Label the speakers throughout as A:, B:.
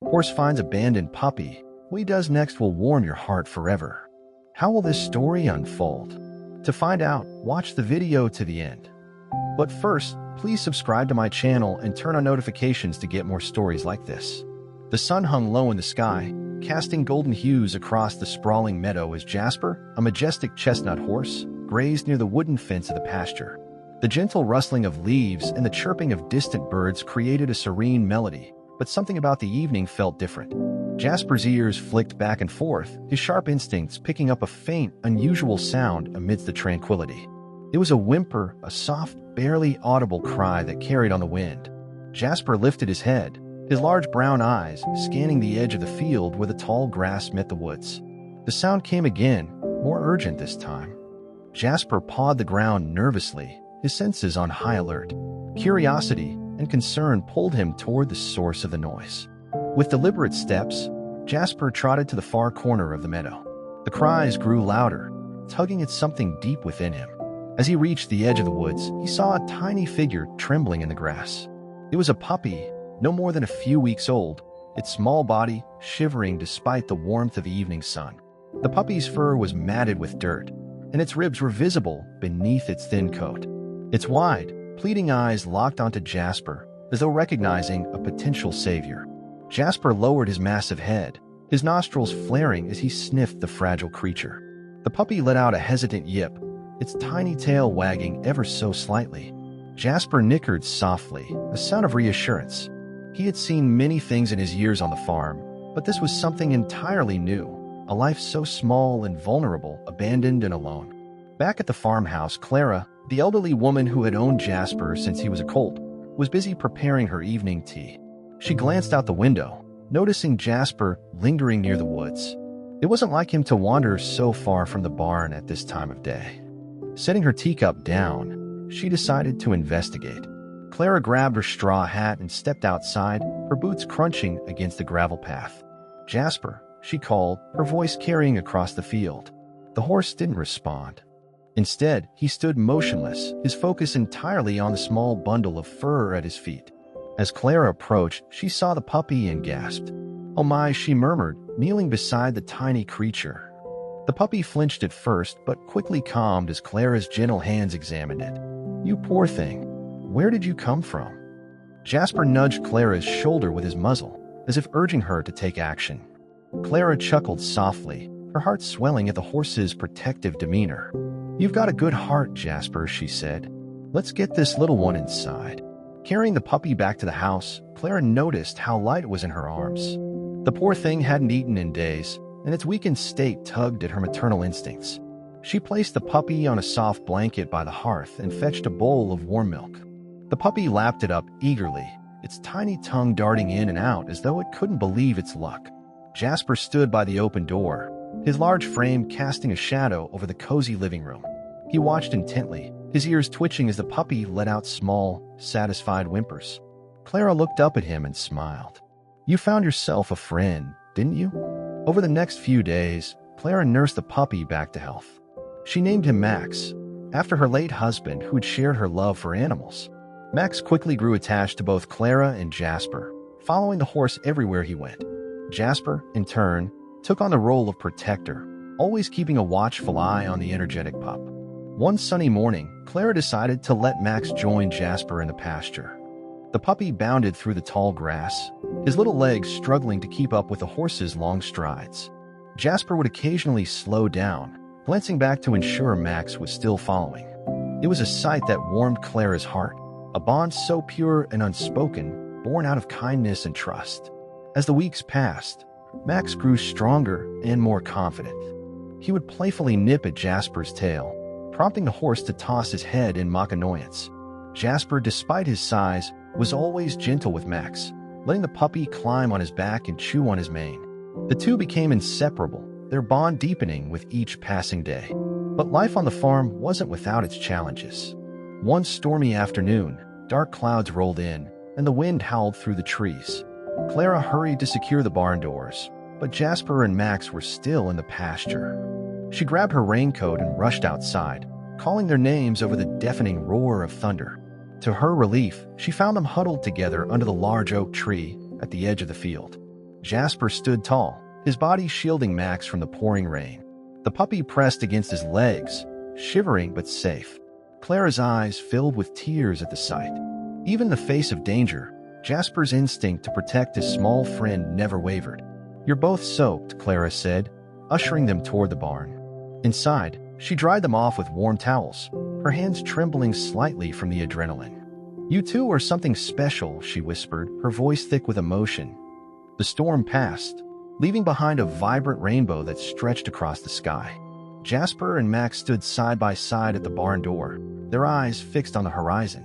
A: Horse finds abandoned puppy. What he does next will warm your heart forever. How will this story unfold? To find out, watch the video to the end. But first, please subscribe to my channel and turn on notifications to get more stories like this. The sun hung low in the sky, casting golden hues across the sprawling meadow as Jasper, a majestic chestnut horse, grazed near the wooden fence of the pasture. The gentle rustling of leaves and the chirping of distant birds created a serene melody, but something about the evening felt different. Jasper's ears flicked back and forth, his sharp instincts picking up a faint, unusual sound amidst the tranquility. It was a whimper, a soft, barely audible cry that carried on the wind. Jasper lifted his head, his large brown eyes scanning the edge of the field where the tall grass met the woods. The sound came again, more urgent this time. Jasper pawed the ground nervously, his senses on high alert. Curiosity and concern pulled him toward the source of the noise. With deliberate steps, Jasper trotted to the far corner of the meadow. The cries grew louder, tugging at something deep within him. As he reached the edge of the woods, he saw a tiny figure trembling in the grass. It was a puppy, no more than a few weeks old, its small body shivering despite the warmth of the evening sun. The puppy's fur was matted with dirt, and its ribs were visible beneath its thin coat. Its wide, pleading eyes locked onto Jasper, as though recognizing a potential savior. Jasper lowered his massive head, his nostrils flaring as he sniffed the fragile creature. The puppy let out a hesitant yip, its tiny tail wagging ever so slightly. Jasper nickered softly, a sound of reassurance. He had seen many things in his years on the farm, but this was something entirely new, a life so small and vulnerable, abandoned and alone. Back at the farmhouse, Clara, the elderly woman who had owned Jasper since he was a colt, was busy preparing her evening tea. She glanced out the window, noticing Jasper lingering near the woods. It wasn't like him to wander so far from the barn at this time of day. Setting her teacup down, she decided to investigate. Clara grabbed her straw hat and stepped outside, her boots crunching against the gravel path. "Jasper," she called, her voice carrying across the field. The horse didn't respond. Instead, he stood motionless, his focus entirely on the small bundle of fur at his feet. As Clara approached, she saw the puppy and gasped. "Oh my," she murmured, kneeling beside the tiny creature. The puppy flinched at first, but quickly calmed as Clara's gentle hands examined it. "You poor thing. Where did you come from?" Jasper nudged Clara's shoulder with his muzzle, as if urging her to take action. Clara chuckled softly, her heart swelling at the horse's protective demeanor. "You've got a good heart, Jasper," she said. "Let's get this little one inside." Carrying the puppy back to the house, Clara noticed how light it was in her arms. The poor thing hadn't eaten in days, and its weakened state tugged at her maternal instincts. She placed the puppy on a soft blanket by the hearth and fetched a bowl of warm milk. The puppy lapped it up eagerly, its tiny tongue darting in and out as though it couldn't believe its luck. Jasper stood by the open door, his large frame casting a shadow over the cozy living room. He watched intently, his ears twitching as the puppy let out small, satisfied whimpers. Clara looked up at him and smiled. "You found yourself a friend, didn't you?" Over the next few days, Clara nursed the puppy back to health. She named him Max, after her late husband who had shared her love for animals. Max quickly grew attached to both Clara and Jasper, following the horse everywhere he went. Jasper, in turn, took on the role of protector, always keeping a watchful eye on the energetic pup. One sunny morning, Clara decided to let Max join Jasper in the pasture. The puppy bounded through the tall grass, his little legs struggling to keep up with the horse's long strides. Jasper would occasionally slow down, glancing back to ensure Max was still following. It was a sight that warmed Clara's heart, a bond so pure and unspoken, born out of kindness and trust. As the weeks passed, Max grew stronger and more confident. He would playfully nip at Jasper's tail, prompting the horse to toss his head in mock annoyance. Jasper, despite his size, was always gentle with Max, letting the puppy climb on his back and chew on his mane. The two became inseparable, their bond deepening with each passing day. But life on the farm wasn't without its challenges. One stormy afternoon, dark clouds rolled in, and the wind howled through the trees. Clara hurried to secure the barn doors, but Jasper and Max were still in the pasture. She grabbed her raincoat and rushed outside, calling their names over the deafening roar of thunder. To her relief, she found them huddled together under the large oak tree at the edge of the field. Jasper stood tall, his body shielding Max from the pouring rain. The puppy pressed against his legs, shivering but safe. Clara's eyes filled with tears at the sight. Even in the face of danger, Jasper's instinct to protect his small friend never wavered. "You're both soaked," Clara said, ushering them toward the barn. Inside, she dried them off with warm towels, her hands trembling slightly from the adrenaline. "You two are something special," she whispered, her voice thick with emotion. The storm passed, leaving behind a vibrant rainbow that stretched across the sky. Jasper and Max stood side by side at the barn door, their eyes fixed on the horizon.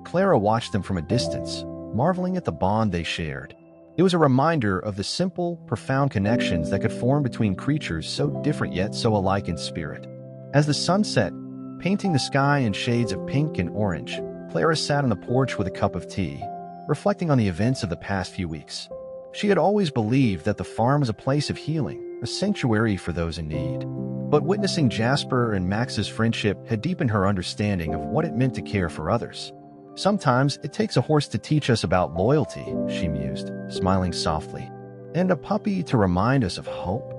A: Clara watched them from a distance, marveling at the bond they shared. It was a reminder of the simple, profound connections that could form between creatures so different yet so alike in spirit. As the sun set, painting the sky in shades of pink and orange, Clara sat on the porch with a cup of tea, reflecting on the events of the past few weeks. She had always believed that the farm was a place of healing, a sanctuary for those in need. But witnessing Jasper and Max's friendship had deepened her understanding of what it meant to care for others. "Sometimes it takes a horse to teach us about loyalty," she mused, smiling softly, "and a puppy to remind us of hope."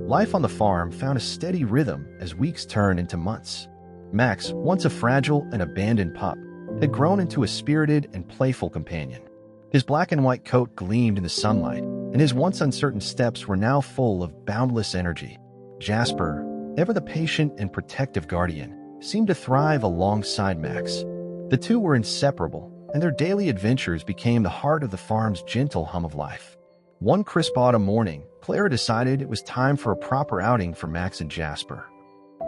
A: Life on the farm found a steady rhythm as weeks turned into months. Max, once a fragile and abandoned pup, had grown into a spirited and playful companion. His black and white coat gleamed in the sunlight, and his once uncertain steps were now full of boundless energy. Jasper, ever the patient and protective guardian, seemed to thrive alongside Max. The two were inseparable, and their daily adventures became the heart of the farm's gentle hum of life. One crisp autumn morning, Clara decided it was time for a proper outing for Max and Jasper.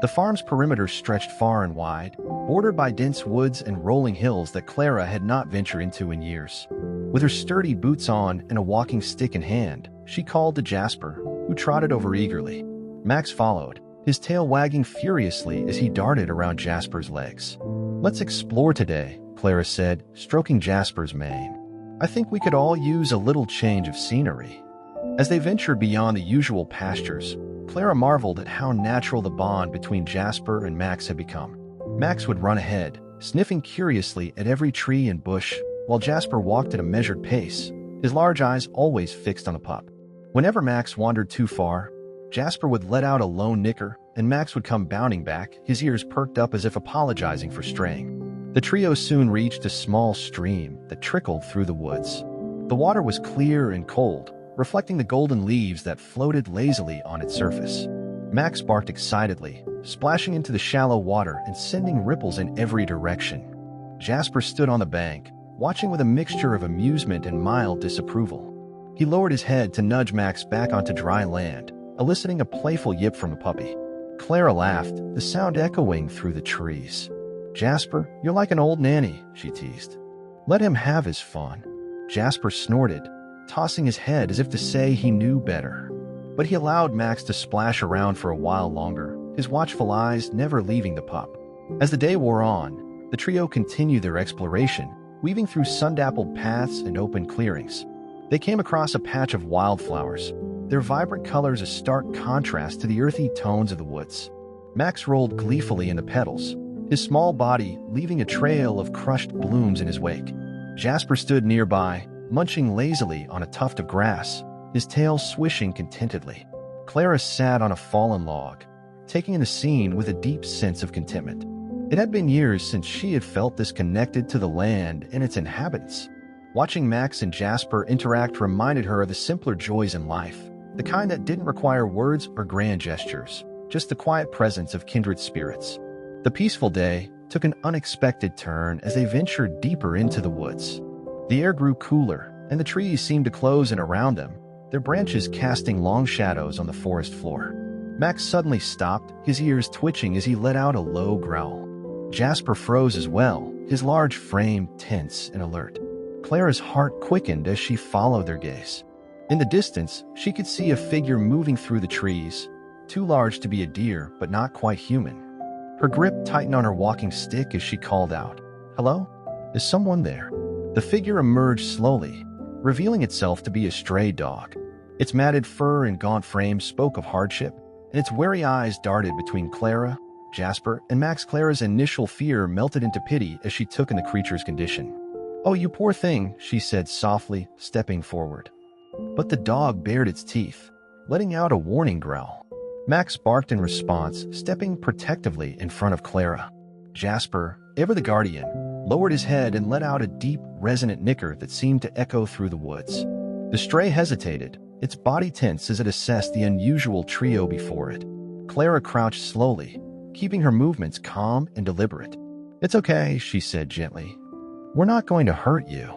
A: The farm's perimeter stretched far and wide, bordered by dense woods and rolling hills that Clara had not ventured into in years. With her sturdy boots on and a walking stick in hand, she called to Jasper, who trotted over eagerly. Max followed, his tail wagging furiously as he darted around Jasper's legs. "Let's explore today," Clara said, stroking Jasper's mane. "I think we could all use a little change of scenery." As they ventured beyond the usual pastures, Clara marveled at how natural the bond between Jasper and Max had become. Max would run ahead, sniffing curiously at every tree and bush, while Jasper walked at a measured pace, his large eyes always fixed on the pup. Whenever Max wandered too far, Jasper would let out a lone nicker, and Max would come bounding back, his ears perked up as if apologizing for straying. The trio soon reached a small stream that trickled through the woods. The water was clear and cold, reflecting the golden leaves that floated lazily on its surface. Max barked excitedly, splashing into the shallow water and sending ripples in every direction. Jasper stood on the bank, watching with a mixture of amusement and mild disapproval. He lowered his head to nudge Max back onto dry land, eliciting a playful yip from the puppy. Clara laughed, the sound echoing through the trees. "Jasper, you're like an old nanny," she teased. "Let him have his fun." Jasper snorted, tossing his head as if to say he knew better. But he allowed Max to splash around for a while longer, his watchful eyes never leaving the pup. As the day wore on, the trio continued their exploration, weaving through sun-dappled paths and open clearings. They came across a patch of wildflowers, their vibrant colors a stark contrast to the earthy tones of the woods. Max rolled gleefully in the petals, his small body leaving a trail of crushed blooms in his wake. Jasper stood nearby, munching lazily on a tuft of grass, his tail swishing contentedly. Clara sat on a fallen log, taking in the scene with a deep sense of contentment. It had been years since she had felt this connected to the land and its inhabitants. Watching Max and Jasper interact reminded her of the simpler joys in life, the kind that didn't require words or grand gestures, just the quiet presence of kindred spirits. The peaceful day took an unexpected turn as they ventured deeper into the woods. The air grew cooler, and the trees seemed to close in around them, their branches casting long shadows on the forest floor. Max suddenly stopped, his ears twitching as he let out a low growl. Jasper froze as well, his large frame tense and alert. Clara's heart quickened as she followed their gaze. In the distance, she could see a figure moving through the trees, too large to be a deer but not quite human. Her grip tightened on her walking stick as she called out, "Hello? Is someone there?" The figure emerged slowly, revealing itself to be a stray dog. Its matted fur and gaunt frame spoke of hardship, and its wary eyes darted between Clara, Jasper, and Max. Clara's initial fear melted into pity as she took in the creature's condition. "Oh, you poor thing," she said softly, stepping forward. But the dog bared its teeth, letting out a warning growl. Max barked in response, stepping protectively in front of Clara. Jasper, ever the guardian, lowered his head and let out a deep, resonant nicker that seemed to echo through the woods. The stray hesitated, its body tense as it assessed the unusual trio before it. Clara crouched slowly, keeping her movements calm and deliberate. "It's okay," she said gently. "We're not going to hurt you."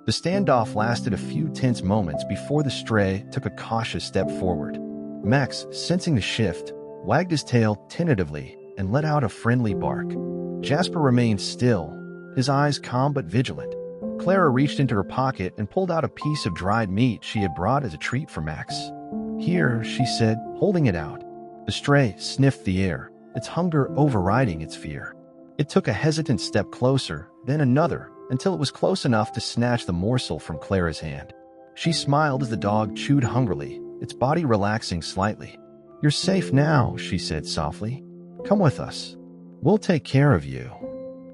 A: The standoff lasted a few tense moments before the stray took a cautious step forward. Max, sensing the shift, wagged his tail tentatively and let out a friendly bark. Jasper remained still, his eyes calm but vigilant. Clara reached into her pocket and pulled out a piece of dried meat she had brought as a treat for Max. "Here," she said, holding it out. The stray sniffed the air, its hunger overriding its fear. It took a hesitant step closer, then another, until it was close enough to snatch the morsel from Clara's hand. She smiled as the dog chewed hungrily, its body relaxing slightly. "You're safe now," she said softly. "Come with us. We'll take care of you."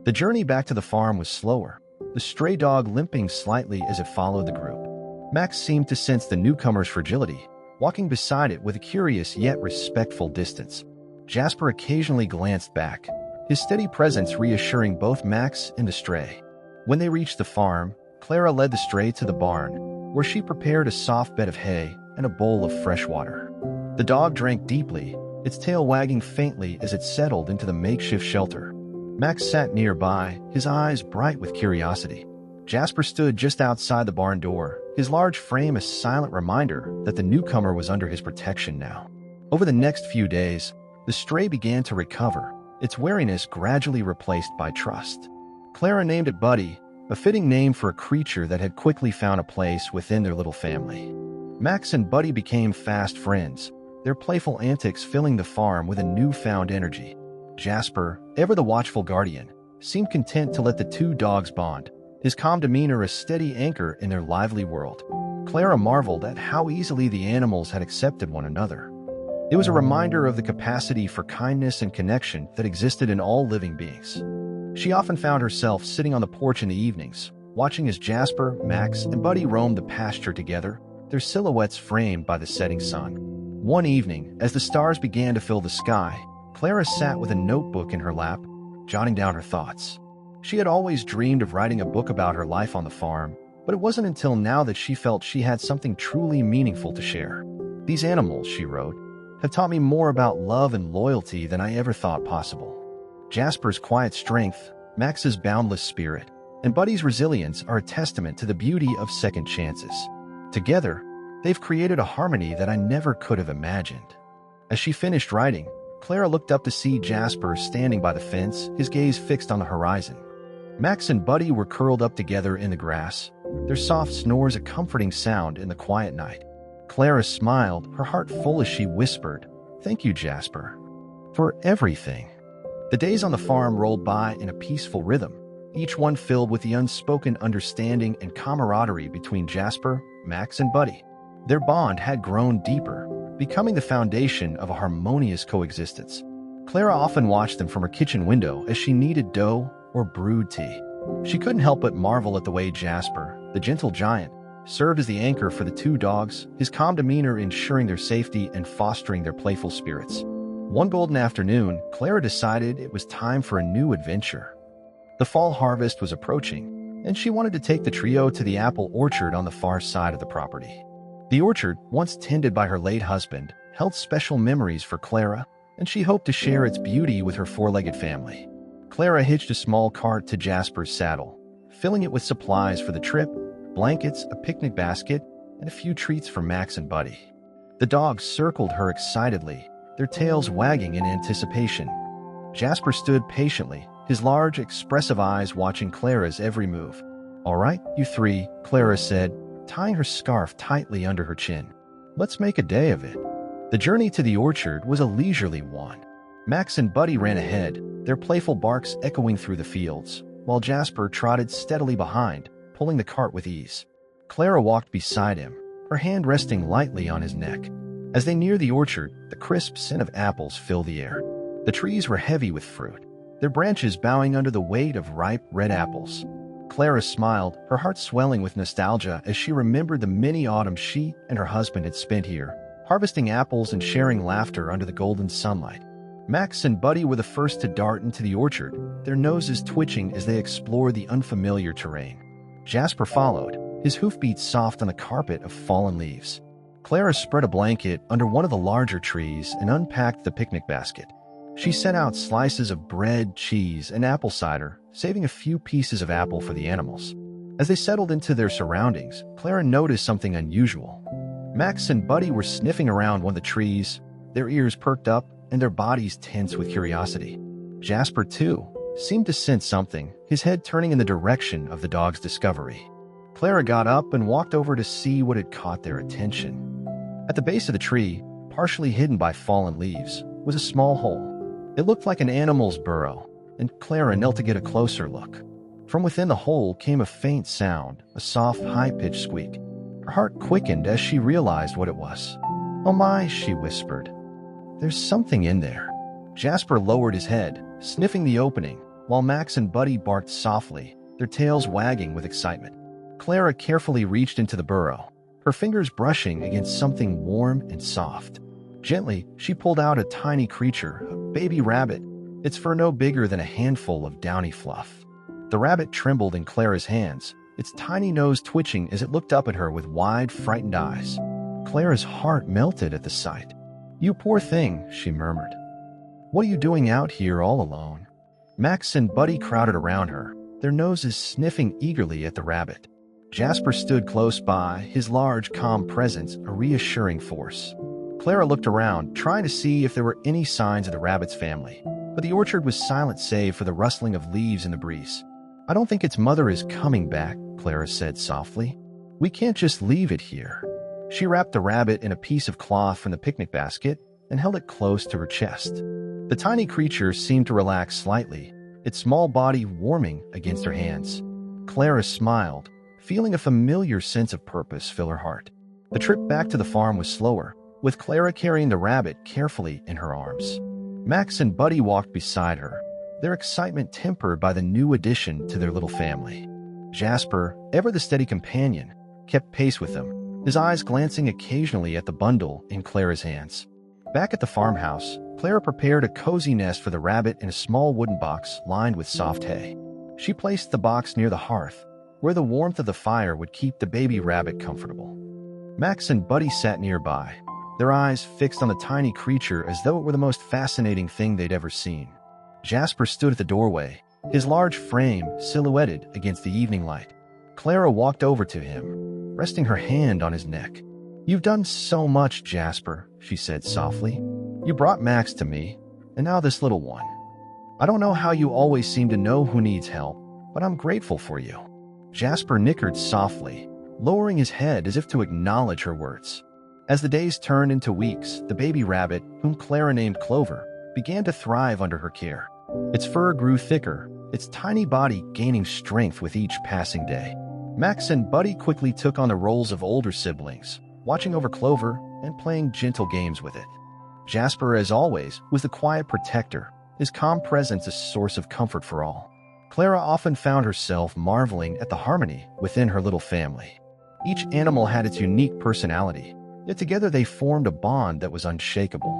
A: The journey back to the farm was slower, the stray dog limping slightly as it followed the group. Max seemed to sense the newcomer's fragility, walking beside it with a curious yet respectful distance. Jasper occasionally glanced back, his steady presence reassuring both Max and the stray. When they reached the farm, Clara led the stray to the barn, where she prepared a soft bed of hay and a bowl of fresh water. The dog drank deeply, its tail wagging faintly as it settled into the makeshift shelter. Max sat nearby, his eyes bright with curiosity. Jasper stood just outside the barn door, his large frame a silent reminder that the newcomer was under his protection now. Over the next few days, the stray began to recover, its wariness gradually replaced by trust. Clara named it Buddy, a fitting name for a creature that had quickly found a place within their little family. Max and Buddy became fast friends, their playful antics filling the farm with a newfound energy. Jasper, ever the watchful guardian, seemed content to let the two dogs bond, his calm demeanor a steady anchor in their lively world. Clara marveled at how easily the animals had accepted one another. It was a reminder of the capacity for kindness and connection that existed in all living beings. She often found herself sitting on the porch in the evenings, watching as Jasper, Max, and Buddy roamed the pasture together, their silhouettes framed by the setting sun. One evening, as the stars began to fill the sky, Clara sat with a notebook in her lap, jotting down her thoughts. She had always dreamed of writing a book about her life on the farm, but it wasn't until now that she felt she had something truly meaningful to share. "These animals," she wrote, "have taught me more about love and loyalty than I ever thought possible. Jasper's quiet strength, Max's boundless spirit, and Buddy's resilience are a testament to the beauty of second chances. Together, they've created a harmony that I never could have imagined." As she finished writing, Clara looked up to see Jasper standing by the fence, his gaze fixed on the horizon. Max and Buddy were curled up together in the grass, their soft snores a comforting sound in the quiet night. Clara smiled, her heart full as she whispered, "Thank you, Jasper, for everything." The days on the farm rolled by in a peaceful rhythm, each one filled with the unspoken understanding and camaraderie between Jasper, Max, and Buddy. Their bond had grown deeper, becoming the foundation of a harmonious coexistence. Clara often watched them from her kitchen window as she kneaded dough or brewed tea. She couldn't help but marvel at the way Jasper, the gentle giant, served as the anchor for the two dogs, his calm demeanor ensuring their safety and fostering their playful spirits. One golden afternoon, Clara decided it was time for a new adventure. The fall harvest was approaching, and she wanted to take the trio to the apple orchard on the far side of the property. The orchard, once tended by her late husband, held special memories for Clara, and she hoped to share its beauty with her four-legged family. Clara hitched a small cart to Jasper's saddle, filling it with supplies for the trip, blankets, a picnic basket, and a few treats for Max and Buddy. The dogs circled her excitedly, their tails wagging in anticipation. Jasper stood patiently, his large, expressive eyes watching Clara's every move. "All right, you three," Clara said, tying her scarf tightly under her chin. "Let's make a day of it." The journey to the orchard was a leisurely one. Max and Buddy ran ahead, their playful barks echoing through the fields, while Jasper trotted steadily behind, pulling the cart with ease. Clara walked beside him, her hand resting lightly on his neck. As they neared the orchard, the crisp scent of apples filled the air. The trees were heavy with fruit, their branches bowing under the weight of ripe red apples. Clara smiled, her heart swelling with nostalgia as she remembered the many autumns she and her husband had spent here, harvesting apples and sharing laughter under the golden sunlight. Max and Buddy were the first to dart into the orchard, their noses twitching as they explored the unfamiliar terrain. Jasper followed, his hoofbeats soft on the carpet of fallen leaves. Clara spread a blanket under one of the larger trees and unpacked the picnic basket. She set out slices of bread, cheese, and apple cider, saving a few pieces of apple for the animals. As they settled into their surroundings, Clara noticed something unusual. Max and Buddy were sniffing around one of the trees, their ears perked up and their bodies tense with curiosity. Jasper, too, seemed to sense something, his head turning in the direction of the dog's discovery. Clara got up and walked over to see what had caught their attention. At the base of the tree, partially hidden by fallen leaves, was a small hole. It looked like an animal's burrow, and Clara knelt to get a closer look. From within the hole came a faint sound, a soft, high-pitched squeak. Her heart quickened as she realized what it was. "Oh my," she whispered. "There's something in there." Jasper lowered his head, sniffing the opening, while Max and Buddy barked softly, their tails wagging with excitement. Clara carefully reached into the burrow, her fingers brushing against something warm and soft. Gently, she pulled out a tiny creature, a baby rabbit, its fur no bigger than a handful of downy fluff. The rabbit trembled in Clara's hands, its tiny nose twitching as it looked up at her with wide, frightened eyes. Clara's heart melted at the sight. "You poor thing," she murmured. "What are you doing out here all alone?" Max and Buddy crowded around her, their noses sniffing eagerly at the rabbit. Jasper stood close by, his large, calm presence a reassuring force. Clara looked around, trying to see if there were any signs of the rabbit's family, but the orchard was silent save for the rustling of leaves in the breeze. "I don't think its mother is coming back," Clara said softly. "We can't just leave it here." She wrapped the rabbit in a piece of cloth from the picnic basket and held it close to her chest. The tiny creature seemed to relax slightly, its small body warming against her hands. Clara smiled, feeling a familiar sense of purpose fill her heart. The trip back to the farm was slower, with Clara carrying the rabbit carefully in her arms. Max and Buddy walked beside her, their excitement tempered by the new addition to their little family. Jasper, ever the steady companion, kept pace with them, his eyes glancing occasionally at the bundle in Clara's hands. Back at the farmhouse, Clara prepared a cozy nest for the rabbit in a small wooden box lined with soft hay. She placed the box near the hearth, where the warmth of the fire would keep the baby rabbit comfortable. Max and Buddy sat nearby, their eyes fixed on the tiny creature as though it were the most fascinating thing they'd ever seen. Jasper stood at the doorway, his large frame silhouetted against the evening light. Clara walked over to him, resting her hand on his neck. "You've done so much, Jasper," she said softly. "You brought Max to me, and now this little one. I don't know how you always seem to know who needs help, but I'm grateful for you." Jasper nickered softly, lowering his head as if to acknowledge her words. As the days turned into weeks, the baby rabbit, whom Clara named Clover, began to thrive under her care. Its fur grew thicker, its tiny body gaining strength with each passing day. Max and Buddy quickly took on the roles of older siblings, watching over Clover and playing gentle games with it. Jasper, as always, was the quiet protector, his calm presence a source of comfort for all. Clara often found herself marveling at the harmony within her little family. Each animal had its unique personality, yet together they formed a bond that was unshakable.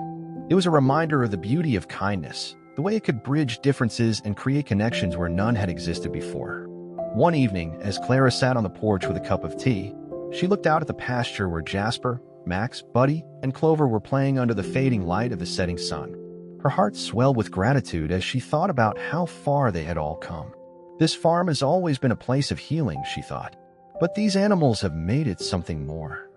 A: It was a reminder of the beauty of kindness, the way it could bridge differences and create connections where none had existed before. One evening, as Clara sat on the porch with a cup of tea, she looked out at the pasture where Jasper, Max, Buddy, and Clover were playing under the fading light of the setting sun. Her heart swelled with gratitude as she thought about how far they had all come. This farm has always been a place of healing, she thought, but these animals have made it something more.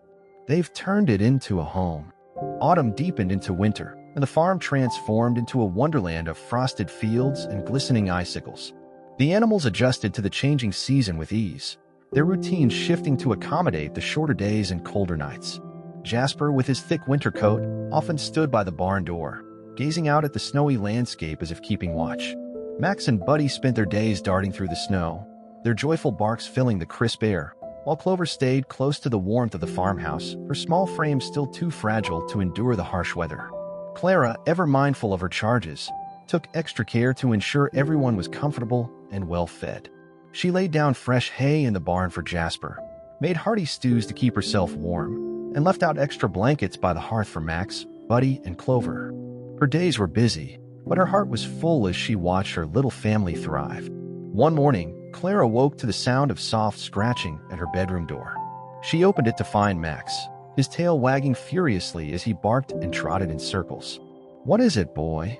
A: They've turned it into a home. Autumn deepened into winter, and the farm transformed into a wonderland of frosted fields and glistening icicles. The animals adjusted to the changing season with ease, their routines shifting to accommodate the shorter days and colder nights. Jasper, with his thick winter coat, often stood by the barn door, gazing out at the snowy landscape as if keeping watch. Max and Buddy spent their days darting through the snow, their joyful barks filling the crisp air, while Clover stayed close to the warmth of the farmhouse, her small frame still too fragile to endure the harsh weather. Clara, ever mindful of her charges, took extra care to ensure everyone was comfortable and well fed. She laid down fresh hay in the barn for Jasper, made hearty stews to keep herself warm, and left out extra blankets by the hearth for Max, Buddy, and Clover. Her days were busy, but her heart was full as she watched her little family thrive. One morning, Clara woke to the sound of soft scratching at her bedroom door. She opened it to find Max, his tail wagging furiously as he barked and trotted in circles. "What is it, boy?"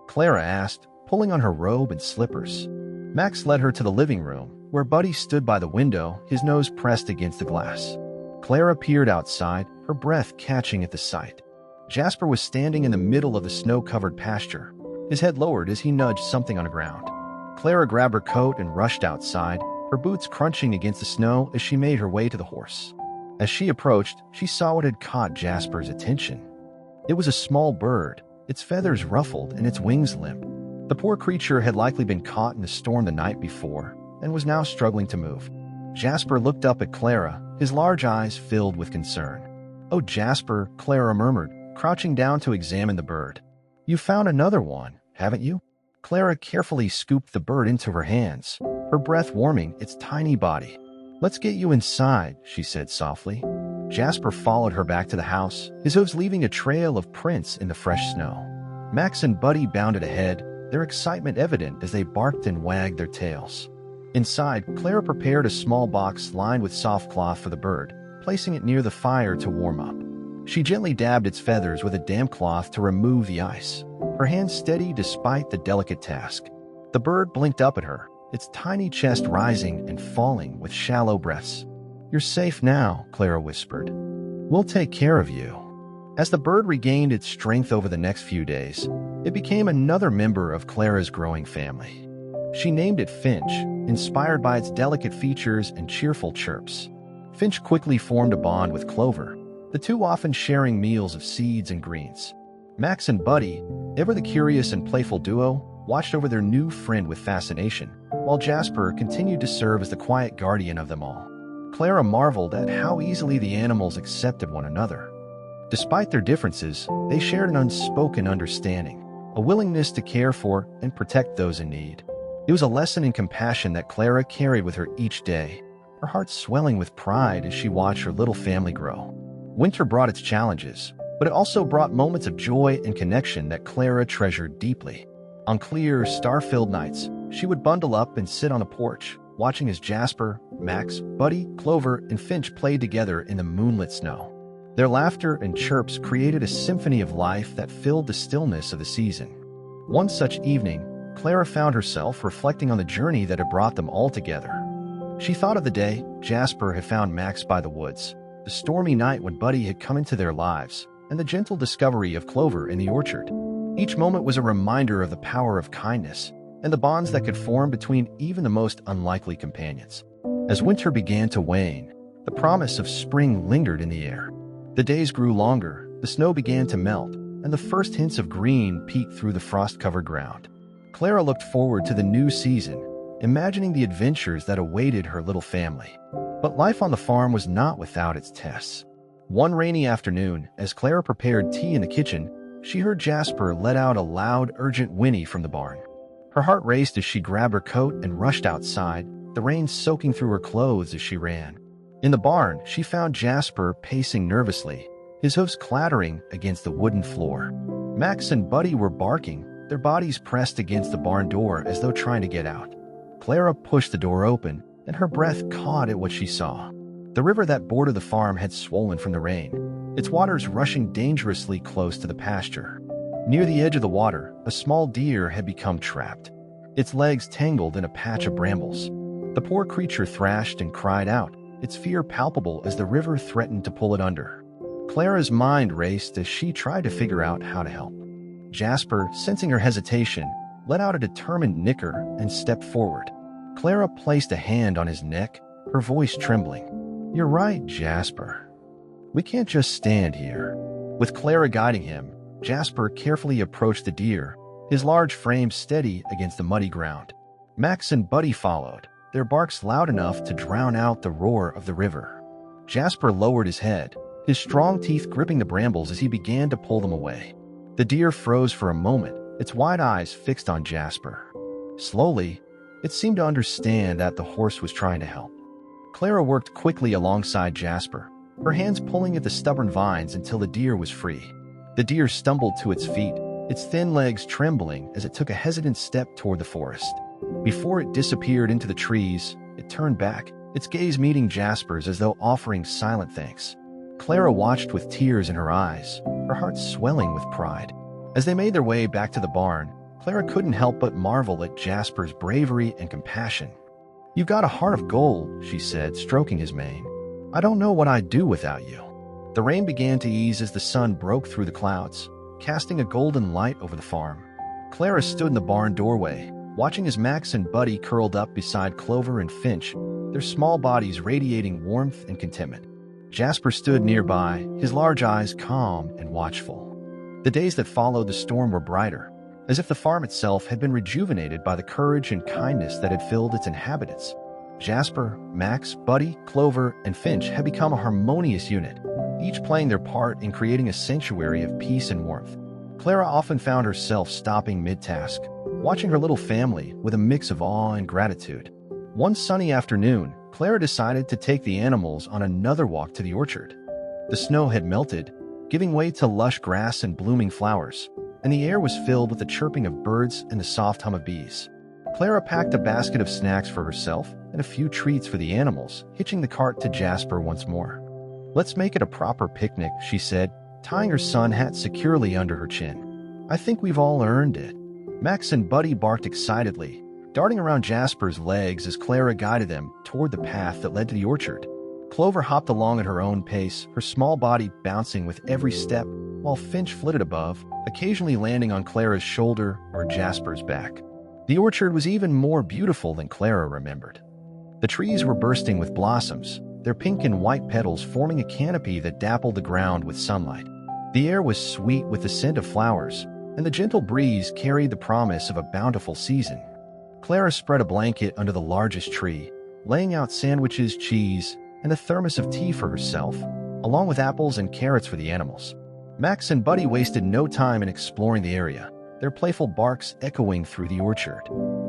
A: Clara asked, pulling on her robe and slippers. Max led her to the living room, where Buddy stood by the window, his nose pressed against the glass. Clara peered outside, her breath catching at the sight. Jasper was standing in the middle of the snow-covered pasture, his head lowered as he nudged something on the ground. Clara grabbed her coat and rushed outside, her boots crunching against the snow as she made her way to the horse. As she approached, she saw what had caught Jasper's attention. It was a small bird, its feathers ruffled and its wings limp. The poor creature had likely been caught in a storm the night before and was now struggling to move. Jasper looked up at Clara, his large eyes filled with concern. "Oh, Jasper," Clara murmured, crouching down to examine the bird. "You found another one, haven't you?" Clara carefully scooped the bird into her hands, her breath warming its tiny body. "Let's get you inside," she said softly. Jasper followed her back to the house, his hooves leaving a trail of prints in the fresh snow. Max and Buddy bounded ahead, their excitement evident as they barked and wagged their tails. Inside, Clara prepared a small box lined with soft cloth for the bird, placing it near the fire to warm up. She gently dabbed its feathers with a damp cloth to remove the ice, her hands steady despite the delicate task. The bird blinked up at her, its tiny chest rising and falling with shallow breaths. "You're safe now," Clara whispered. "We'll take care of you." As the bird regained its strength over the next few days, it became another member of Clara's growing family. She named it Finch, inspired by its delicate features and cheerful chirps. Finch quickly formed a bond with Clover, the two often sharing meals of seeds and greens. Max and Buddy, ever the curious and playful duo, watched over their new friend with fascination, while Jasper continued to serve as the quiet guardian of them all. Clara marveled at how easily the animals accepted one another. Despite their differences, they shared an unspoken understanding, a willingness to care for and protect those in need. It was a lesson in compassion that Clara carried with her each day, her heart swelling with pride as she watched her little family grow. Winter brought its challenges, but it also brought moments of joy and connection that Clara treasured deeply. On clear, star-filled nights, she would bundle up and sit on the porch, watching as Jasper, Max, Buddy, Clover, and Finch played together in the moonlit snow. Their laughter and chirps created a symphony of life that filled the stillness of the season. One such evening, Clara found herself reflecting on the journey that had brought them all together. She thought of the day Jasper had found Max by the woods, the stormy night when Buddy had come into their lives, and the gentle discovery of Clover in the orchard. Each moment was a reminder of the power of kindness and the bonds that could form between even the most unlikely companions. As winter began to wane, the promise of spring lingered in the air. The days grew longer, the snow began to melt, and the first hints of green peeked through the frost-covered ground. Clara looked forward to the new season, imagining the adventures that awaited her little family. But life on the farm was not without its tests. One rainy afternoon, as Clara prepared tea in the kitchen, she heard Jasper let out a loud, urgent whinny from the barn. Her heart raced as she grabbed her coat and rushed outside, the rain soaking through her clothes as she ran. In the barn, she found Jasper pacing nervously, his hoofs clattering against the wooden floor. Max and Buddy were barking, their bodies pressed against the barn door as though trying to get out. Clara pushed the door open, and her breath caught at what she saw. The river that bordered the farm had swollen from the rain, its waters rushing dangerously close to the pasture. Near the edge of the water, a small deer had become trapped, its legs tangled in a patch of brambles. The poor creature thrashed and cried out, its fear palpable as the river threatened to pull it under. Clara's mind raced as she tried to figure out how to help. Jasper, sensing her hesitation, let out a determined nicker and stepped forward. Clara placed a hand on his neck, her voice trembling. "You're right, Jasper. We can't just stand here." With Clara guiding him, Jasper carefully approached the deer, his large frame steady against the muddy ground. Max and Buddy followed, their barks loud enough to drown out the roar of the river. Jasper lowered his head, his strong teeth gripping the brambles as he began to pull them away. The deer froze for a moment, its wide eyes fixed on Jasper. Slowly, It seemed to understand that the horse was trying to help. Clara worked quickly alongside Jasper, her hands pulling at the stubborn vines until the deer was free. The deer stumbled to its feet, its thin legs trembling as it took a hesitant step toward the forest. Before it disappeared into the trees, it turned back, its gaze meeting Jasper's as though offering silent thanks. Clara watched with tears in her eyes, her heart swelling with pride. As they made their way back to the barn, Clara couldn't help but marvel at Jasper's bravery and compassion. "You've got a heart of gold," she said, stroking his mane. "I don't know what I'd do without you." The rain began to ease as the sun broke through the clouds, casting a golden light over the farm. Clara stood in the barn doorway, watching as Max and Buddy curled up beside Clover and Finch, their small bodies radiating warmth and contentment. Jasper stood nearby, his large eyes calm and watchful. The days that followed the storm were brighter, as if the farm itself had been rejuvenated by the courage and kindness that had filled its inhabitants. Jasper, Max, Buddy, Clover, and Finch had become a harmonious unit, each playing their part in creating a sanctuary of peace and warmth. Clara often found herself stopping mid-task, watching her little family with a mix of awe and gratitude. One sunny afternoon, Clara decided to take the animals on another walk to the orchard. The snow had melted, giving way to lush grass and blooming flowers, and the air was filled with the chirping of birds and the soft hum of bees. Clara packed a basket of snacks for herself and a few treats for the animals, hitching the cart to Jasper once more. "Let's make it a proper picnic," she said, tying her sun hat securely under her chin. "I think we've all earned it." Max and Buddy barked excitedly, darting around Jasper's legs as Clara guided them toward the path that led to the orchard. Clover hopped along at her own pace, her small body bouncing with every step, while Finch flitted above, occasionally landing on Clara's shoulder or Jasper's back. The orchard was even more beautiful than Clara remembered. The trees were bursting with blossoms, their pink and white petals forming a canopy that dappled the ground with sunlight. The air was sweet with the scent of flowers, and the gentle breeze carried the promise of a bountiful season. Clara spread a blanket under the largest tree, laying out sandwiches, cheese, and a thermos of tea for herself, along with apples and carrots for the animals. Max and Buddy wasted no time in exploring the area, their playful barks echoing through the orchard.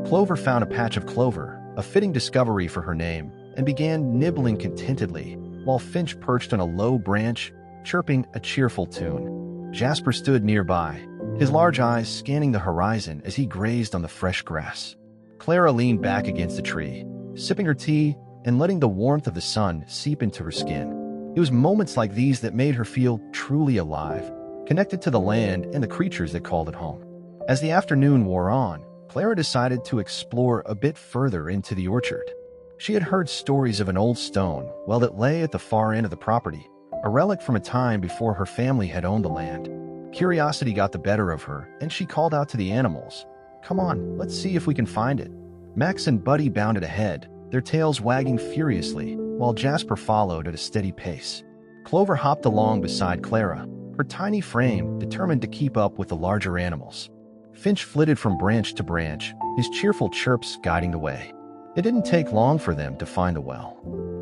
A: Clover found a patch of clover, a fitting discovery for her name, and began nibbling contentedly, while Finch perched on a low branch, chirping a cheerful tune. Jasper stood nearby, his large eyes scanning the horizon as he grazed on the fresh grass. Clara leaned back against the tree, sipping her tea and letting the warmth of the sun seep into her skin. It was moments like these that made her feel truly alive, connected to the land and the creatures that called it home. As the afternoon wore on, Clara decided to explore a bit further into the orchard. She had heard stories of an old stone well that lay at the far end of the property, a relic from a time before her family had owned the land. Curiosity got the better of her, and she called out to the animals, "Come on, let's see if we can find it." Max and Buddy bounded ahead, their tails wagging furiously, while Jasper followed at a steady pace. Clover hopped along beside Clara, her tiny frame determined to keep up with the larger animals. Finch flitted from branch to branch, his cheerful chirps guiding the way. It didn't take long for them to find the well.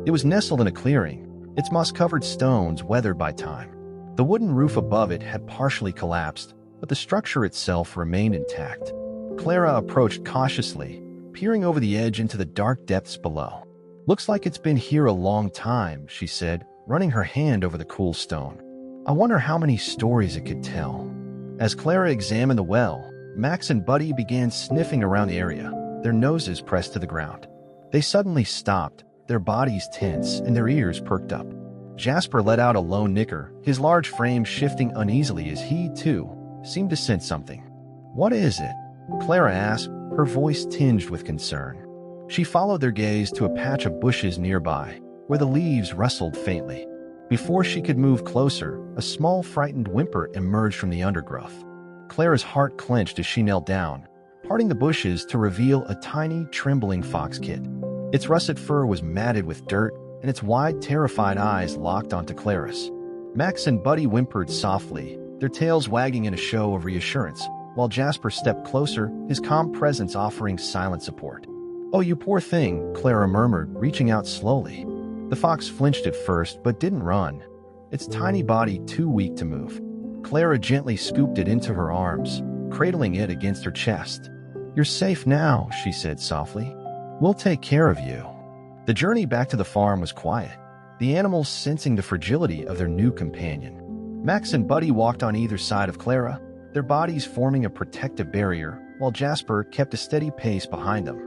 A: It was nestled in a clearing, its moss-covered stones weathered by time. The wooden roof above it had partially collapsed, but the structure itself remained intact. Clara approached cautiously, peering over the edge into the dark depths below. "Looks like it's been here a long time," she said, running her hand over the cool stone. "I wonder how many stories it could tell." As Clara examined the well, Max and Buddy began sniffing around the area, their noses pressed to the ground. They suddenly stopped, their bodies tense and their ears perked up. Jasper let out a low nicker, his large frame shifting uneasily as he, too, seemed to sense something. "What is it?" Clara asked, her voice tinged with concern. She followed their gaze to a patch of bushes nearby, where the leaves rustled faintly. Before she could move closer, a small frightened whimper emerged from the undergrowth. Clara's heart clenched as she knelt down, parting the bushes to reveal a tiny, trembling fox kit. Its russet fur was matted with dirt, and its wide, terrified eyes locked onto Clara's. Max and Buddy whimpered softly, their tails wagging in a show of reassurance, while Jasper stepped closer, his calm presence offering silent support. "Oh, you poor thing," Clara murmured, reaching out slowly. The fox flinched at first, but didn't run, its tiny body too weak to move. Clara gently scooped it into her arms, cradling it against her chest. "You're safe now," she said softly. We'll take care of you. The journey back to the farm was quiet, the animals sensing the fragility of their new companion. Max and Buddy walked on either side of Clara, their bodies forming a protective barrier, while Jasper kept a steady pace behind them.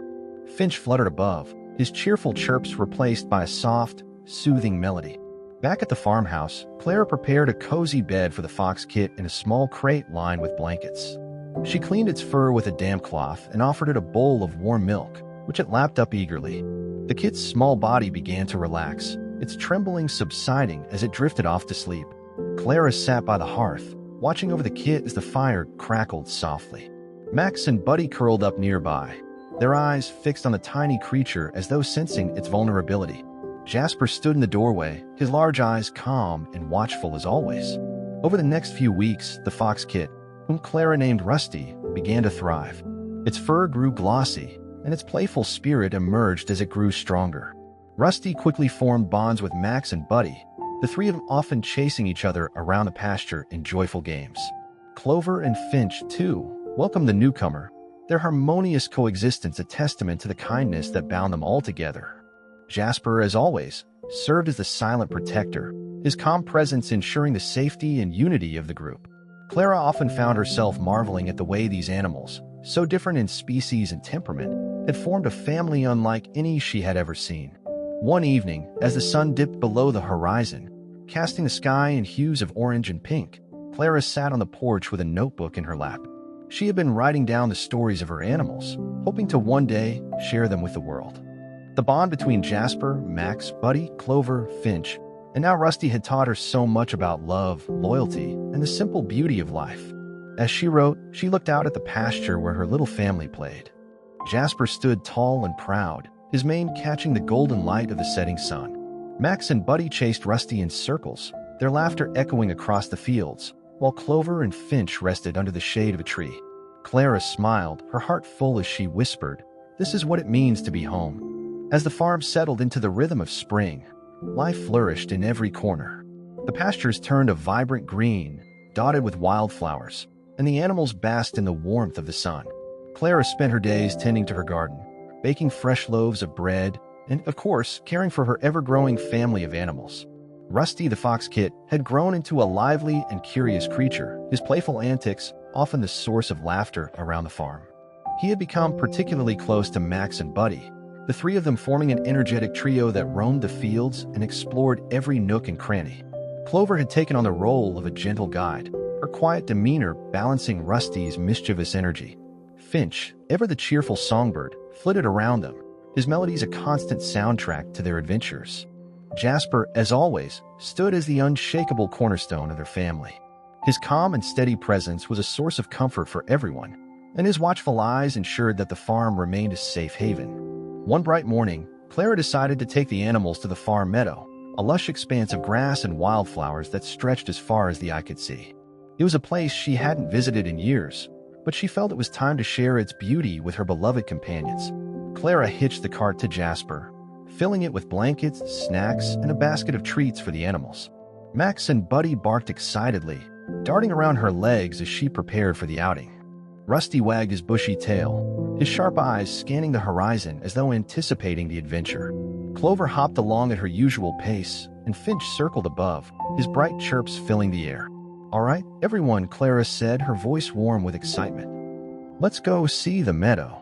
A: Finch fluttered above, his cheerful chirps replaced by a soft, soothing melody. Back at the farmhouse, Clara prepared a cozy bed for the fox kit in a small crate lined with blankets. She cleaned its fur with a damp cloth and offered it a bowl of warm milk, which it lapped up eagerly. The kit's small body began to relax, its trembling subsiding as it drifted off to sleep. Clara sat by the hearth, watching over the kit as the fire crackled softly. Max and Buddy curled up nearby, their eyes fixed on the tiny creature as though sensing its vulnerability. Jasper stood in the doorway, his large eyes calm and watchful as always. Over the next few weeks, the fox kit, whom Clara named Rusty, began to thrive. Its fur grew glossy, and its playful spirit emerged as it grew stronger. Rusty quickly formed bonds with Max and Buddy, the three of them often chasing each other around the pasture in joyful games. Clover and Finch, too, welcomed the newcomer, their harmonious coexistence a testament to the kindness that bound them all together. Jasper, as always, served as the silent protector, his calm presence ensuring the safety and unity of the group. Clara often found herself marveling at the way these animals, so different in species and temperament, had formed a family unlike any she had ever seen. One evening, as the sun dipped below the horizon, casting the sky in hues of orange and pink, Clara sat on the porch with a notebook in her lap. She had been writing down the stories of her animals, hoping to one day share them with the world. The bond between Jasper, Max, Buddy, Clover, Finch, and now Rusty had taught her so much about love, loyalty, and the simple beauty of life. As she wrote, she looked out at the pasture where her little family played. Jasper stood tall and proud, his mane catching the golden light of the setting sun. Max and Buddy chased Rusty in circles, their laughter echoing across the fields, while Clover and Finch rested under the shade of a tree. Clara smiled, her heart full as she whispered, "This is what it means to be home." As the farm settled into the rhythm of spring, life flourished in every corner. The pastures turned a vibrant green, dotted with wildflowers, and the animals basked in the warmth of the sun. Clara spent her days tending to her garden, baking fresh loaves of bread, and, of course, caring for her ever-growing family of animals. Rusty the fox kit had grown into a lively and curious creature, his playful antics often the source of laughter around the farm. He had become particularly close to Max and Buddy, the three of them forming an energetic trio that roamed the fields and explored every nook and cranny. Clover had taken on the role of a gentle guide, her quiet demeanor balancing Rusty's mischievous energy. Finch, ever the cheerful songbird, flitted around them, his melodies a constant soundtrack to their adventures. Jasper, as always, stood as the unshakable cornerstone of their family. His calm and steady presence was a source of comfort for everyone, and his watchful eyes ensured that the farm remained a safe haven. One bright morning, Clara decided to take the animals to the farm meadow, a lush expanse of grass and wildflowers that stretched as far as the eye could see. It was a place she hadn't visited in years, but she felt it was time to share its beauty with her beloved companions. Clara hitched the cart to Jasper, filling it with blankets, snacks, and a basket of treats for the animals. Max and Buddy barked excitedly, darting around her legs as she prepared for the outing. Rusty wagged his bushy tail, his sharp eyes scanning the horizon as though anticipating the adventure. Clover hopped along at her usual pace, and Finch circled above, his bright chirps filling the air. "All right, everyone," Clara said, her voice warm with excitement. "Let's go see the meadow."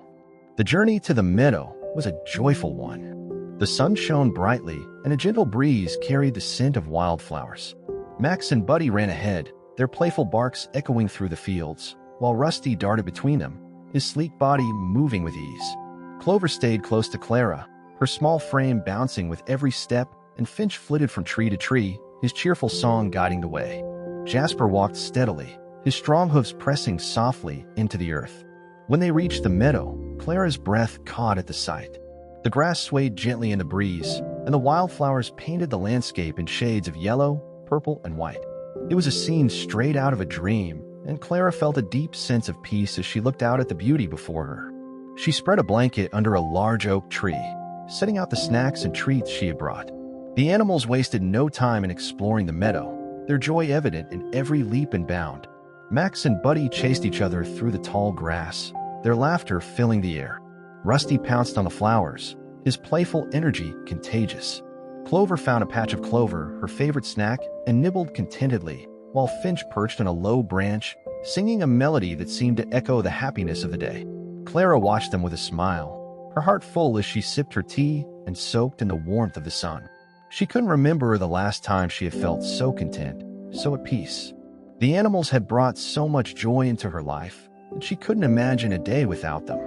A: The journey to the meadow was a joyful one. The sun shone brightly, and a gentle breeze carried the scent of wildflowers. Max and Buddy ran ahead, their playful barks echoing through the fields, while Rusty darted between them, his sleek body moving with ease. Clover stayed close to Clara, her small frame bouncing with every step, and Finch flitted from tree to tree, his cheerful song guiding the way. Jasper walked steadily, his strong hooves pressing softly into the earth. When they reached the meadow, Clara's breath caught at the sight. The grass swayed gently in the breeze, and the wildflowers painted the landscape in shades of yellow, purple, and white. It was a scene straight out of a dream, and Clara felt a deep sense of peace as she looked out at the beauty before her. She spread a blanket under a large oak tree, setting out the snacks and treats she had brought. The animals wasted no time in exploring the meadow, their joy evident in every leap and bound. Max and Buddy chased each other through the tall grass, their laughter filling the air. Rusty pounced on the flowers, his playful energy contagious. Clover found a patch of clover, her favorite snack, and nibbled contentedly, while Finch perched on a low branch, singing a melody that seemed to echo the happiness of the day. Clara watched them with a smile, her heart full as she sipped her tea and soaked in the warmth of the sun. She couldn't remember the last time she had felt so content, so at peace. The animals had brought so much joy into her life that she couldn't imagine a day without them.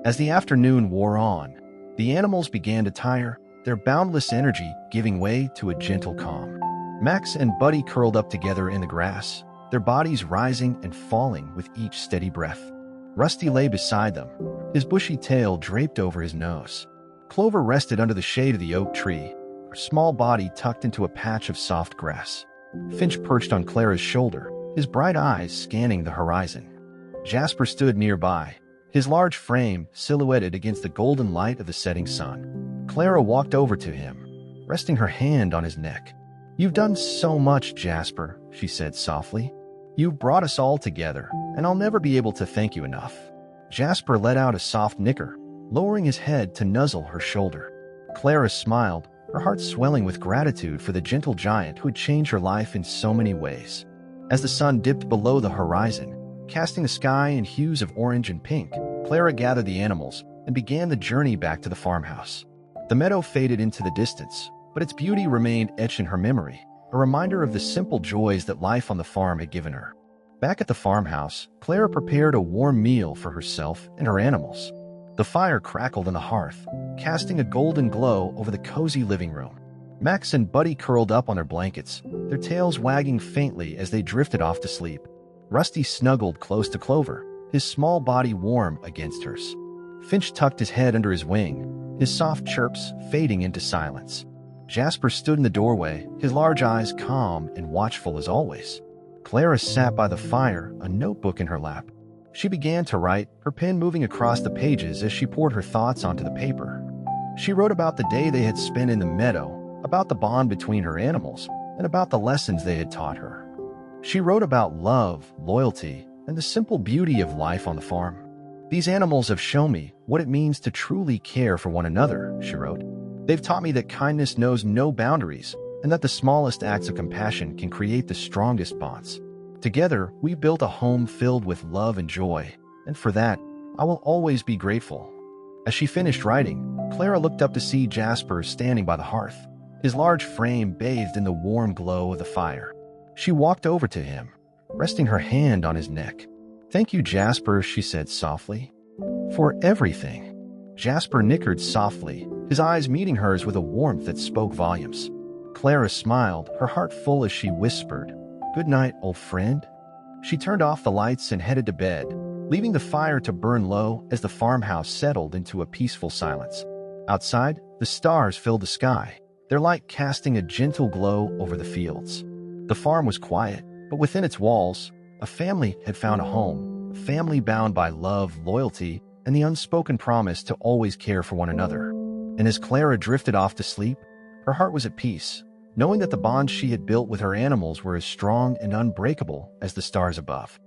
A: As the afternoon wore on, the animals began to tire, their boundless energy giving way to a gentle calm. Max and Buddy curled up together in the grass, their bodies rising and falling with each steady breath. Rusty lay beside them, his bushy tail draped over his nose. Clover rested under the shade of the oak tree, her small body tucked into a patch of soft grass. Finch perched on Clara's shoulder, his bright eyes scanning the horizon. Jasper stood nearby, his large frame silhouetted against the golden light of the setting sun. Clara walked over to him, resting her hand on his neck. "You've done so much, Jasper," she said softly. "You've brought us all together, and I'll never be able to thank you enough." Jasper let out a soft nicker, lowering his head to nuzzle her shoulder. Clara smiled, her heart swelling with gratitude for the gentle giant who had changed her life in so many ways. As the sun dipped below the horizon, casting the sky in hues of orange and pink, Clara gathered the animals and began the journey back to the farmhouse. The meadow faded into the distance, but its beauty remained etched in her memory, a reminder of the simple joys that life on the farm had given her. Back at the farmhouse, Clara prepared a warm meal for herself and her animals. The fire crackled on the hearth, casting a golden glow over the cozy living room. Max and Buddy curled up on their blankets, their tails wagging faintly as they drifted off to sleep. Rusty snuggled close to Clover, his small body warm against hers. Finch tucked his head under his wing, his soft chirps fading into silence. Jasper stood in the doorway, his large eyes calm and watchful as always. Clara sat by the fire, a notebook in her lap. She began to write, her pen moving across the pages as she poured her thoughts onto the paper. She wrote about the day they had spent in the meadow, about the bond between her animals, and about the lessons they had taught her. She wrote about love, loyalty, and the simple beauty of life on the farm. "These animals have shown me what it means to truly care for one another," she wrote. "They've taught me that kindness knows no boundaries, and that the smallest acts of compassion can create the strongest bonds. Together, we built a home filled with love and joy, and for that, I will always be grateful." As she finished writing, Clara looked up to see Jasper standing by the hearth, his large frame bathed in the warm glow of the fire. She walked over to him, resting her hand on his neck. "Thank you, Jasper," she said softly. "For everything." Jasper nickered softly, his eyes meeting hers with a warmth that spoke volumes. Clara smiled, her heart full as she whispered, "Good night, old friend." She turned off the lights and headed to bed, leaving the fire to burn low as the farmhouse settled into a peaceful silence. Outside, the stars filled the sky, their light casting a gentle glow over the fields. The farm was quiet, but within its walls, a family had found a home, a family bound by love, loyalty, and the unspoken promise to always care for one another. And as Clara drifted off to sleep, her heart was at peace, knowing that the bonds she had built with her animals were as strong and unbreakable as the stars above.